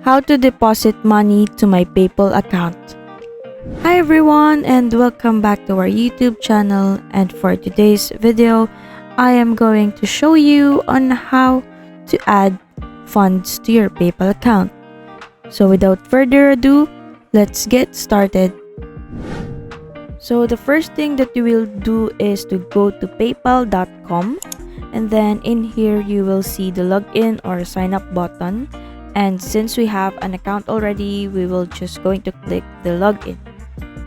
how to deposit money to my PayPal account. Hi everyone and welcome back to our YouTube channel, and for today's video, I am going to show you on how to add funds to your PayPal account. So without further ado, let's get started. So the first thing that you will do is to go to paypal.com, and then in here you will see the login or sign up button. And since we have an account already, we will just going to click the login.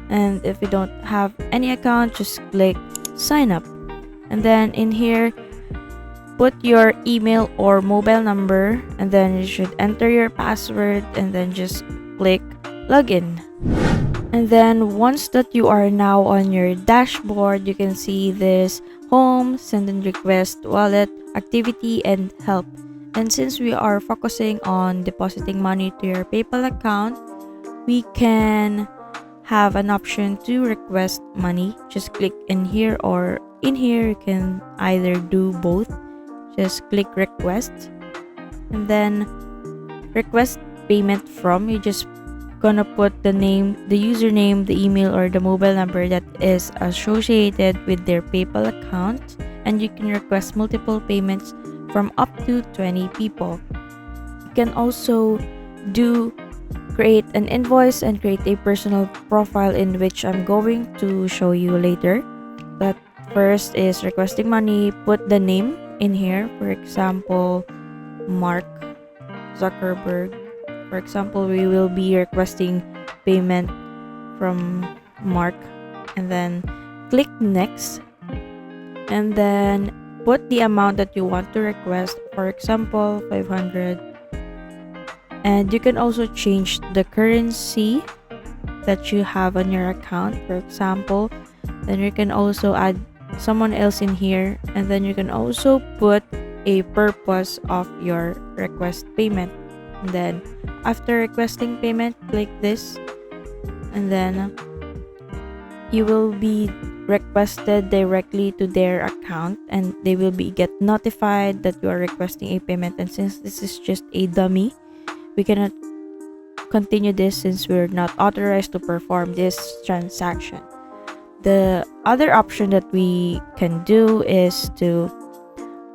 And if you don't have any account, just click sign up. And then in here, put your email or mobile number, and then you should enter your password and then just click login. And then once that you are now on your dashboard, you can see this home, send and request, wallet, activity, and help. And since we are focusing on depositing money to your PayPal account, we can have an option to request money. Just click in here, or in here you can either do both. Just click request, and then request payment from. You just gonna put the name, the username, the email, or the mobile number that is associated with their PayPal account, and you can request multiple payments from up to 20 people. You can also create an invoice and create a personal profile, in which I'm going to show you later. But first is requesting money. Put the name in here, for example Mark Zuckerberg. For example, we will be requesting payment from Mark, and then click next, and then put the amount that you want to request, for example 500. And you can also change the currency that you have on your account, for example. Then you can also add someone else in here, and then you can also put a purpose of your request payment. And then after requesting payment, click this, and then you will be requested directly to their account, and they will get notified that you are requesting a payment. And since this is just a dummy, we cannot continue this since we're not authorized to perform this transaction. The other option that we can do is to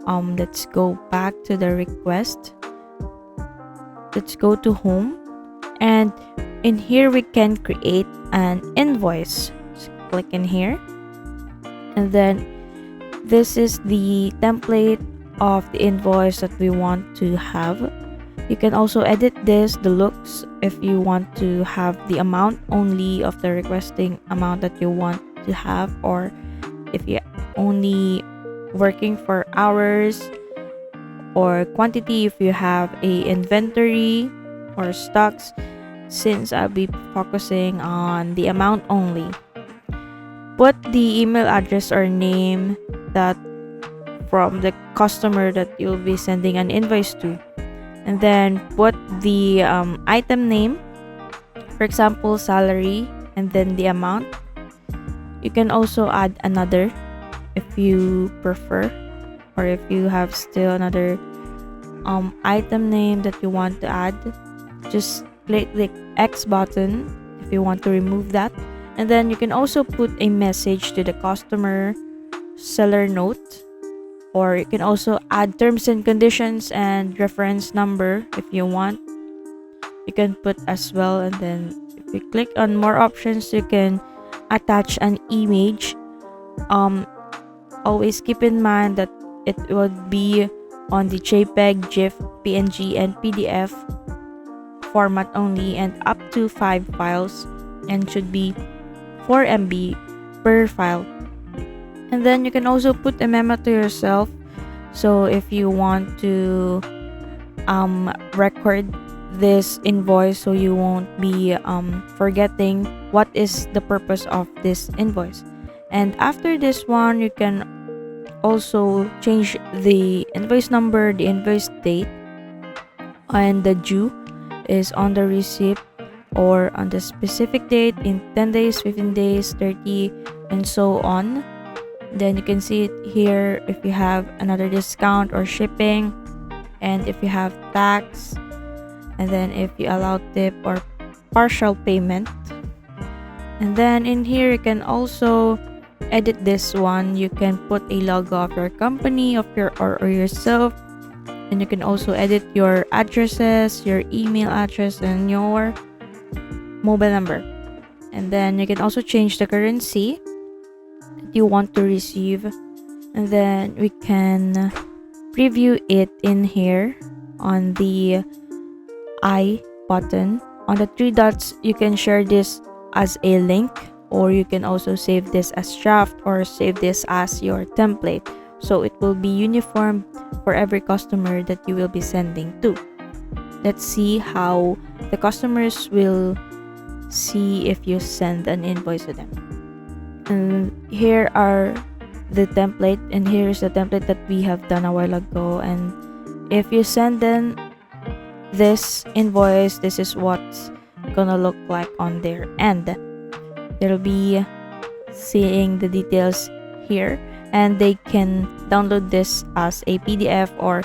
let's go back to the request. Let's go to home, and in here we can create an invoice. Just click in here, and then this is the template of the invoice that we want to have. You can also edit this, the looks, if you want to have the amount only of the requesting amount that you want to have, or if you're only working for hours, or quantity if you have a inventory or stocks. Since I'll be focusing on the amount only, put the email address or name that from the customer that you'll be sending an invoice to, and then put the item name, for example salary, and then the amount. You can also add another if you prefer, or if you have still another item name that you want to add, just click the X button if you want to remove that. And then you can also put a message to the customer, seller note, or you can also add terms and conditions and reference number if you want. You can put as well, and then if you click on more options, you can attach an image. Always keep in mind that it would be on the JPEG, GIF, PNG, and PDF format only, and up to 5 files, and should be 4 MB per file. And then you can also put a memo to yourself, so if you want to record this invoice, so you won't be forgetting what is the purpose of this invoice. And after this one, you can also change the invoice number, the invoice date, and the due is on the receipt or on the specific date, in 10 days, 15 days, 30, and so on. Then you can see it here if you have another discount or shipping, and if you have tax, and then if you allow tip or partial payment. And then in here you can also edit this one. You can put a logo of your company, of your or yourself, and you can also edit your addresses, your email address, and your mobile number. And then you can also change the currency that you want to receive, and then we can preview it in here on the I button. On the three dots, you can share this as a link, or you can also save this as draft or save this as your template, so it will be uniform for every customer that you will be sending to. Let's see how the customers will see if you send an invoice to them. And here are the template, and here is the template that we have done a while ago. And if you send them this invoice, this is what's gonna look like on their end. They'll be seeing the details here, and they can download this as a PDF, or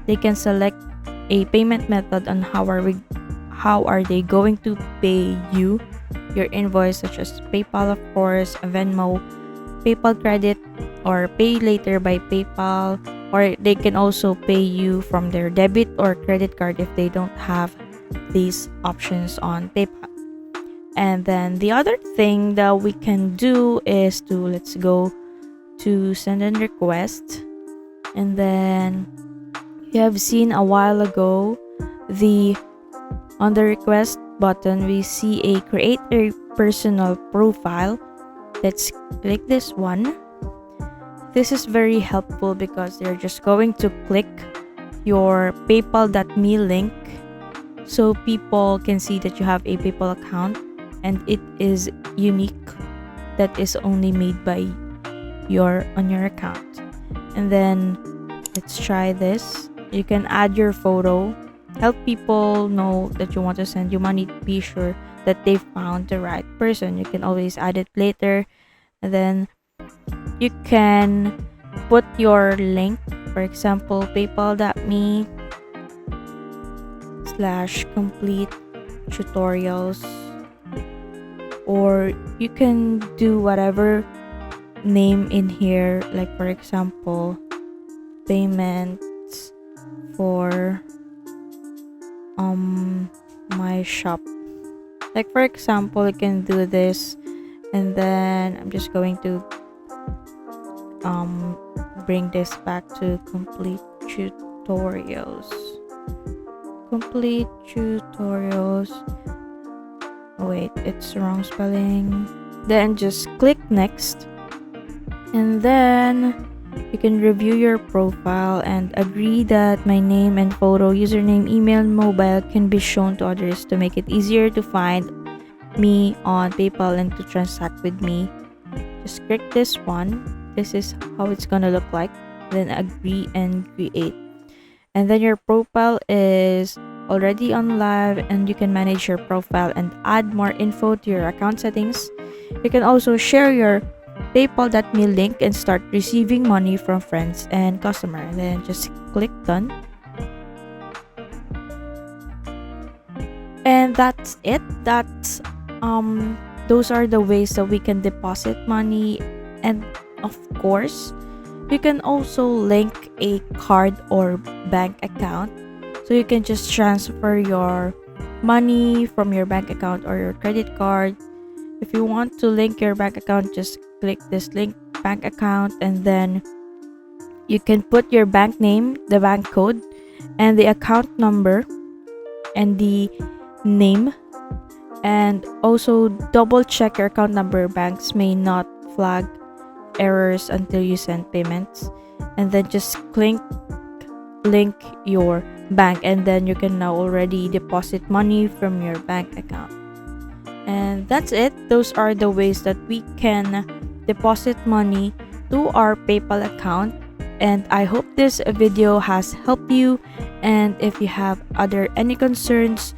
they can select a payment method on how are they going to pay you your invoice, such as PayPal, of course, Venmo, PayPal credit, or pay later by PayPal, or they can also pay you from their debit or credit card if they don't have these options on PayPal. And then the other thing that we can do is let's go to send a request. And then you have seen a while ago on the request button, we see a create a personal profile. Let's click this one. This is very helpful because they're just going to click your paypal.me link, so people can see that you have a PayPal account and it is unique, that is only made by on your account. And then let's try this. You can add your photo, help people know that you want to send you money, be sure that they found the right person. You can always add it later. And then you can put your link, for example, paypal.me/complete tutorials, or you can do whatever name in here, like for example, payments for my shop. Like for example, you can do this, and then I'm just going to bring this back to complete tutorials. Wait, it's wrong spelling. Then just click next, and then you can review your profile and agree that my name and photo, username, email, and mobile can be shown to others to make it easier to find me on PayPal and to transact with me. Just click this one. This is how it's gonna look like. Then agree and create. And then your profile is already on live, and you can manage your profile and add more info to your account settings. You can also share your paypal.me link and start receiving money from friends and customer. And then just click done. And that's it. Those are the ways that we can deposit money. And of course, you can also link a card or bank account, so you can just transfer your money from your bank account or your credit card. If you want to link your bank account, just click this link bank account, and then you can put your bank name, the bank code, and the account number and the name, and also double check your account number. Banks may not flag errors until you send payments. And then just link your bank, and then you can now already deposit money from your bank account. And that's it. Those are the ways that we can deposit money to our PayPal account. And I hope this video has helped you. And if you have any concerns,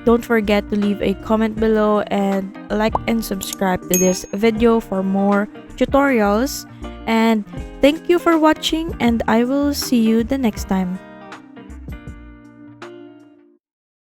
don't forget to leave a comment below, and like and subscribe to this video for more tutorials. And thank you for watching, and I will see you the next time.